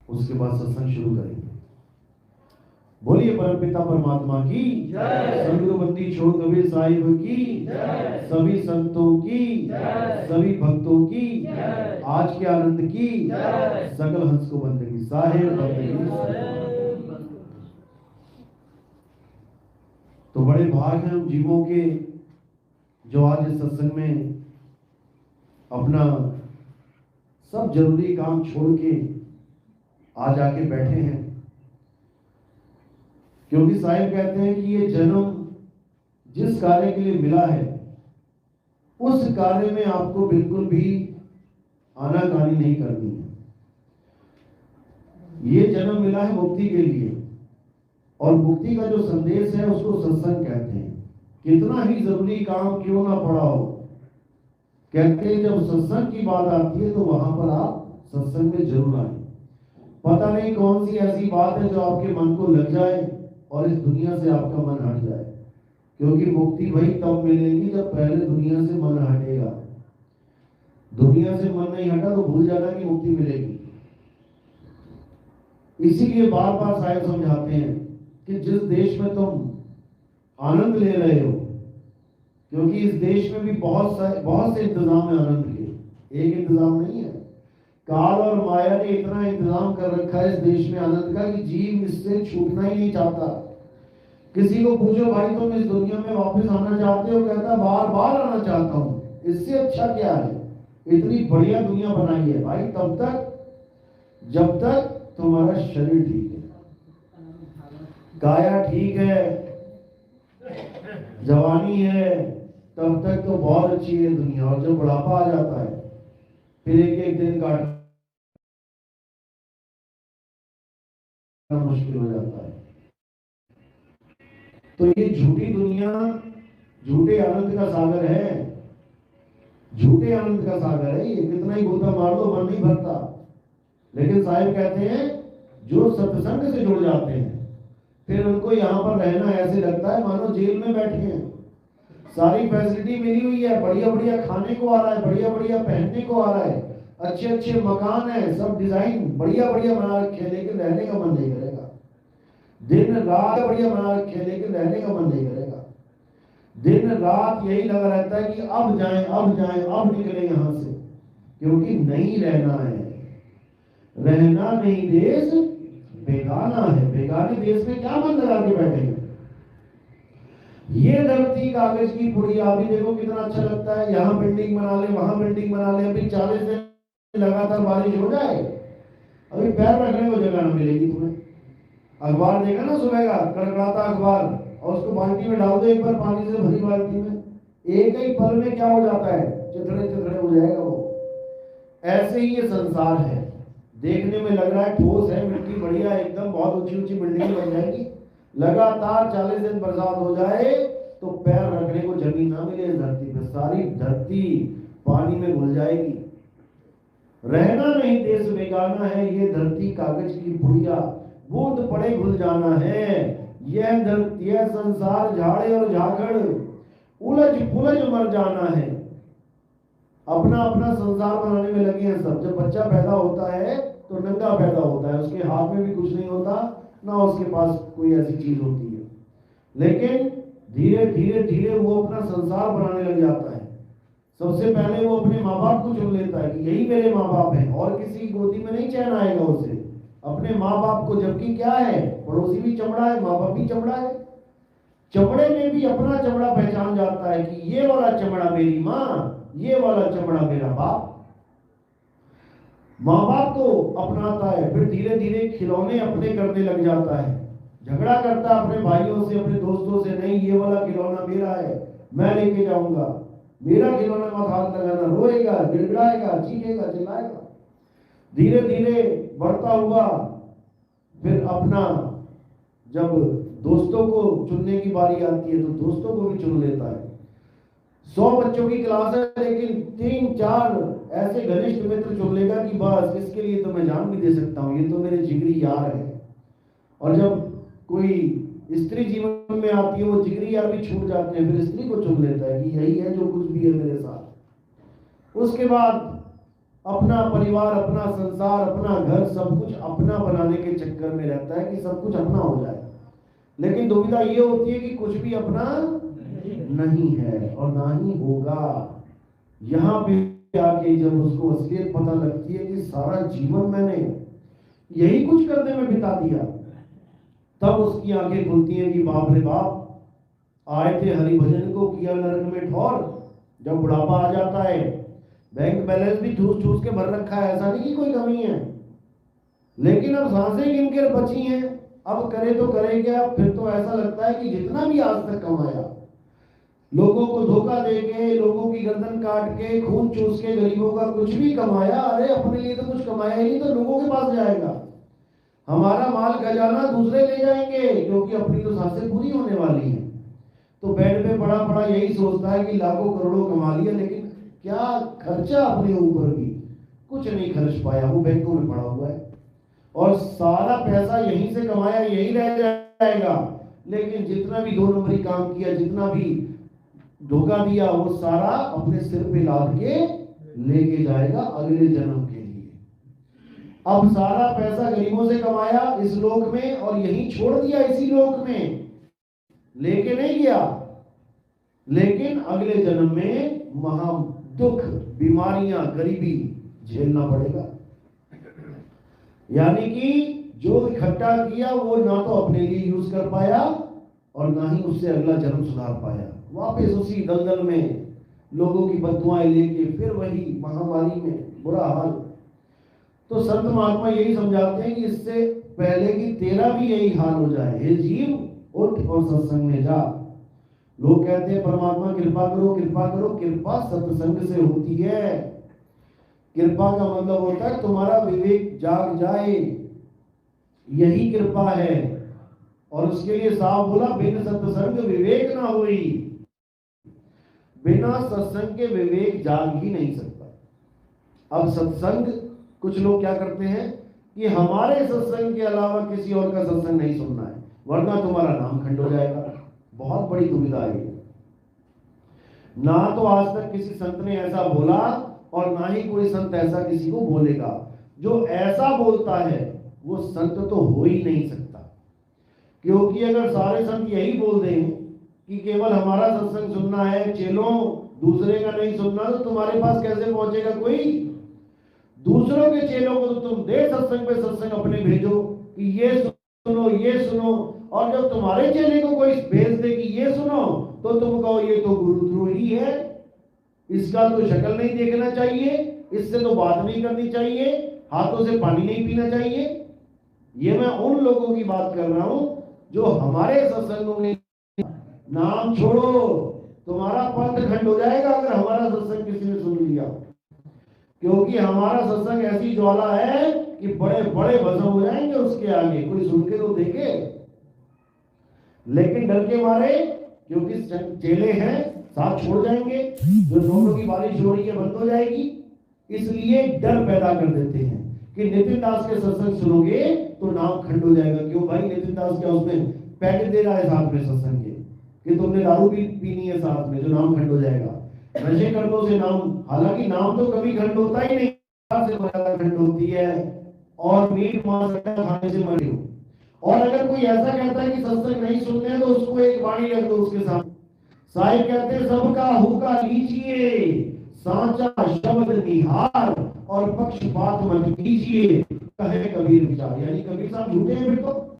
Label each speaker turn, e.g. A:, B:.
A: उसके बाद सत्संग शुरू करेंगे। बोलिए परमपिता परमात्मा की जय, संगबंदी छोड़ कबीर साहिब की जय, सभी संतों की जय, सभी भक्तों की जय, आज के आनंद की जय, सकल हंस को बंदगी साहिब बंदगी। तो बड़े भाग हैं उन जीवों के जो आज इस सत्संग में अपना सब जरूरी काम छोड़ के आज आके बैठे हैं, क्योंकि साहिब कहते हैं कि ये जन्म जिस कार्य के लिए मिला है उस कार्य में आपको बिल्कुल भी आनाकानी नहीं करनी है। ये जन्म मिला है मुक्ति के लिए, और मुक्ति का जो संदेश है उसको सत्संग कहते हैं। कितना ही जरूरी काम क्यों ना पड़ा हो, कहते हैं जब सत्संग की बात आती है तो वहां पर आप सत्संग में जरूर आए। पता नहीं कौन सी ऐसी बात है जो आपके मन को लग जाए और इस दुनिया से आपका मन हट जाए, क्योंकि मुक्ति वही तब मिलेगी जब पहले दुनिया से मन हटेगा। दुनिया से मन नहीं हटा तो भूल जाना कि मुक्ति मिलेगी। इसीलिए बार बार साहिब समझाते हैं कि जिस देश में तुम आनंद ले रहे हो, क्योंकि इस देश में भी बहुत से इंतजाम है आनंद के, एक इंतजाम नहीं है। काल और माया ने इतना इंतजाम कर रखा है इस देश में आनंद का कि जीव इससे छूटना ही नहीं चाहता। किसी को पूछो भाई तुम इस दुनिया में वापस आना चाहते हो, कहता बार बार आना चाहता हूँ, इससे अच्छा क्या है, इतनी बढ़िया दुनिया बनाई है भाई तब तक जब तक तुम्हारा शरीर ठीक है, काया ठीक है, जवानी है, तब तक तो बहुत अच्छी है दुनिया। और जब बुढ़ापा आ जाता है फिर एक दिन काटना मुश्किल हो जाता है। तो ये झूठी दुनिया झूठे आनंद का सागर है, झूठे आनंद का सागर है। ये कितना ही गोता मार दो मन नहीं भरता। लेकिन साहिब कहते हैं जो सत्संग से जुड़ जाते हैं फिर उनको यहाँ पर रहना ऐसे लगता है मानो जेल में बैठे हैं। सारी फैसिलिटी मिली हुई है, बढ़िया बढ़िया खाने को आ रहा है, बढ़िया बढ़िया पहनने को आ रहा है, अच्छे अच्छे मकान है, सब डिजाइन बढ़िया बढ़िया बना रखे, लेकिन रहने का मन नहीं करेगा। दिन रात बढ़िया बना रखे, लेकिन रहने का मन नहीं करेगा। दिन रात यही लगा रहता है कि अब जाएं अब जाएं अब निकले यहाँ से, क्योंकि नहीं रहना है। रहना नहीं देश बेगाना है, बेगाने देश में क्या मन लगा के बैठेंगे। ये धरती कागज की पुड़िया, अभी देखो कितना अच्छा लगता है, यहाँ बिल्डिंग बना ले वहां बिल्डिंग बना ले, अभी 40 दिन लगातार बारिश हो जाए अभी पैर रखने को जगह ना मिलेगी तुम्हें। अखबार देखा ना सुबह का कड़कड़ाता अखबार, और उसको बाल्टी में डाल दो एक बार पानी से भरी बाल्टी में, एक ही पल में क्या हो जाता है, चिथड़े चिथड़े हो जाएगा वो। ऐसे ही ये संसार है, देखने में लग रहा है ठोस है, मिट्टी बढ़िया एकदम बहुत ऊंची ऊंची बिल्डिंग बन जाएगी, लगातार 40 दिन बरसात हो जाए तो पैर रखने को जमीन ना मिले धरती पे, सारी धरती पानी में घुल जाएगी। रहना नहीं देश बेगाना है, ये धरती कागज की पुड़िया, बूंद पड़े घुल जाना है। यह धरती यह संसार झाड़े और झाकड़, उलझ पुलझ मर जाना है। अपना अपना संसार बनाने में लगे हैं सब। जब बच्चा पैदा होता है तो नंगा पैदा होता है, उसके हाथ में भी कुछ नहीं होता, ना उसके पास कोई ऐसी चीज होती है, लेकिन धीरे धीरे धीरे वो अपना संसार बनाने लग जाता है। सबसे पहले वो अपने माँ बाप को चुन लेता है कि यही मेरे माँ बाप हैं, और किसी गोदी में नहीं चैन आएगा उसे, अपने माँ बाप को। जबकि क्या है, पड़ोसी भी चमड़ा है, माँ बाप भी चमड़ा है, चमड़े में भी अपना चमड़ा पहचान जाता है कि ये वाला चमड़ा मेरी माँ, ये वाला चमड़ा मेरा बाप। माँ बाप को अपनाता है, फिर धीरे धीरे खिलौने अपने करने लग जाता है, झगड़ा करता है अपने भाइयों से अपने दोस्तों से, नहीं ये वाला खिलौना मेरा है, मैं लेके जाऊंगा, मेरा खिलौना मत हाथ लगाना, रोएगा गिड़गिड़ाएगा चीखेगा चिल्लाएगा। धीरे धीरे बढ़ता हुआ फिर अपना जब दोस्तों को चुनने की बारी आती है तो दोस्तों को भी चुन लेता है। 100 बच्चों की क्लास है, लेकिन 3-4 ऐसे घनिष्ठ मित्र चुन लेगा कि बस इसके लिए तो मैं जान भी दे सकता हूँ, ये तो मेरे जिगरी यार है। और जब कोई स्त्री जीवन में आती है वो जिगरी यार भी छूट जाते हैं, फिर स्त्री को चुन लेता है कि यही है जो कुछ भी है मेरे साथ। उसके बाद अपना परिवार, अपना संसार, अपना घर, सब कुछ अपना बनाने के चक्कर में रहता है कि सब कुछ अपना हो जाए, लेकिन दुविधा ये होती है कि कुछ भी अपना नहीं है और ना ही होगा। यहाँ पे आके जब उसको असलियत पता लगती है कि सारा जीवन मैंने यही कुछ करने में बिता दिया, तब उसकी आंखें खुलती हैं कि बाप रे बाप, आए थे हरिभजन को, किया नरक में ठौर। जब बुढ़ापा आ जाता है, बैंक बैलेंस भी ठूस ठूस के भर रखा है, ऐसा नहीं कि कोई कमी है, लेकिन अब सांसें गिन के बची हैं, अब करे तो करे क्या। फिर तो ऐसा लगता है कि जितना भी आज तक कमाया, लोगों को धोखा देके, लोगों की गर्दन काट के, खून चूस के, गरीबों का कुछ भी कमाया, अरे अपने लिए तो कुछ कमाया ही नहीं, तो लोगों के पास जाएगा। हमारा माल खजाना दूसरे ले जाएंगे, क्योंकि अपनी तो सांसें पूरी होने वाली हैं। तो बेड पे पड़ा पड़ा यही सोचता है कि लाखों करोड़ों कमा लिया, लेकिन क्या खर्चा अपने ऊपर भी कुछ नहीं खर्च पाया, वो बैंकों में पड़ा हुआ है और सारा पैसा यहीं से कमाया यही रह जाएगा। लेकिन जितना भी दो नंबरी काम किया, जितना भी धोखा दिया, वो सारा अपने सिर पे लाद के लेके जाएगा अगले जन्म के लिए। अब सारा पैसा गरीबों से कमाया इस लोक में और यहीं छोड़ दिया इसी लोक में, लेके नहीं गया, लेकिन अगले जन्म में महा दुख, बीमारियां, गरीबी झेलना पड़ेगा। यानी कि जो इकट्ठा किया वो ना तो अपने लिए यूज कर पाया और ना ही उससे अगला जन्म सुधार पाया, वापस उसी दलदल में लोगों की बददुआएं लेके फिर वही महामारी में बुरा हाल। तो संत महात्मा यही समझाते हैं कि इससे पहले कि तेरा भी यही हाल हो जाए, हे जीव उठ और सत्संग में जा। लोग कहते हैं परमात्मा कृपा करो कृपा करो, कृपा सत्संग से होती है। कृपा का मतलब होता है तुम्हारा विवेक जाग जाए, यही कृपा है। और उसके लिए साफ बोला, बिन सत्संग विवेक ना हुई। बिना सत्संग के विवेक जाग ही नहीं सकता। अब सत्संग, कुछ लोग क्या करते हैं कि हमारे सत्संग के अलावा किसी और का सत्संग नहीं सुनना है, वरना तुम्हारा नाम खंड हो जाएगा। बहुत बड़ी दुविधा है। ना तो आज तक किसी संत ने ऐसा बोला और ना ही कोई संत ऐसा किसी को बोलेगा। जो ऐसा बोलता है वो संत तो हो ही नहीं सकता, क्योंकि अगर सारे संत यही बोल दें कि केवल हमारा सत्संग सुनना है, चेलों दूसरे का नहीं सुनना, तो तुम्हारे पास कैसे पहुंचेगा कोई? दूसरों के चेलों को तो तुम दे सत्संग पे सत्संग अपने भेजो कि ये सुनो ये सुनो, और जब तुम्हारे चेले को कोई भेज दे कि ये सुनो, तो तुम कहो ये तो गुरुद्रोही है, इसका तो शक्ल नहीं देखना चाहिए, इससे तो बात नहीं करनी चाहिए, हाथों से पानी नहीं पीना चाहिए। ये मैं उन लोगों की बात कर रहा हूं जो हमारे सत्संगों में, नाम छोड़ो, तुम्हारा पंथ खंड हो जाएगा अगर हमारा सत्संग किसी ने सुन लिया, क्योंकि हमारा सत्संग ऐसी ज्वाला है कि बड़े बड़े भस्म हो जाएंगे उसके आगे, कोई सुन के तो देखे। लेकिन डर के मारे, क्योंकि चेले हैं, साथ छोड़ जाएंगे, जो नोटों की बारिश हो रही है बंद हो जाएगी, इसलिए डर पैदा कर देते हैं कि नितिन दास के सत्संग सुनोगे तो नाम खंड हो जाएगा। क्यों भाई? नितिन दास क्या उसमें पैकेट दे रहा है साथ में सत्संग के कि तुमने दारू भी पीनी है साथ में, जो नाम खंड हो जाएगा। नशे कर्मों से नाम, हालांकि नाम तो कभी खंड होता ही नहीं, से खंड होती है, और मीट मांस खाने से मरे हो। और अगर कोई ऐसा कहता है कि सत्संग नहीं सुनने, तो उसको एक वाणी रख दो उसके साथ। साहिब कहते हैं सबका हुक्का लीजिए, सांचा शब्द निहार, और पक्षपात मत कीजिए, कहे कबीर विचार। यानी कबीर साहब झूठे हैं फिर तो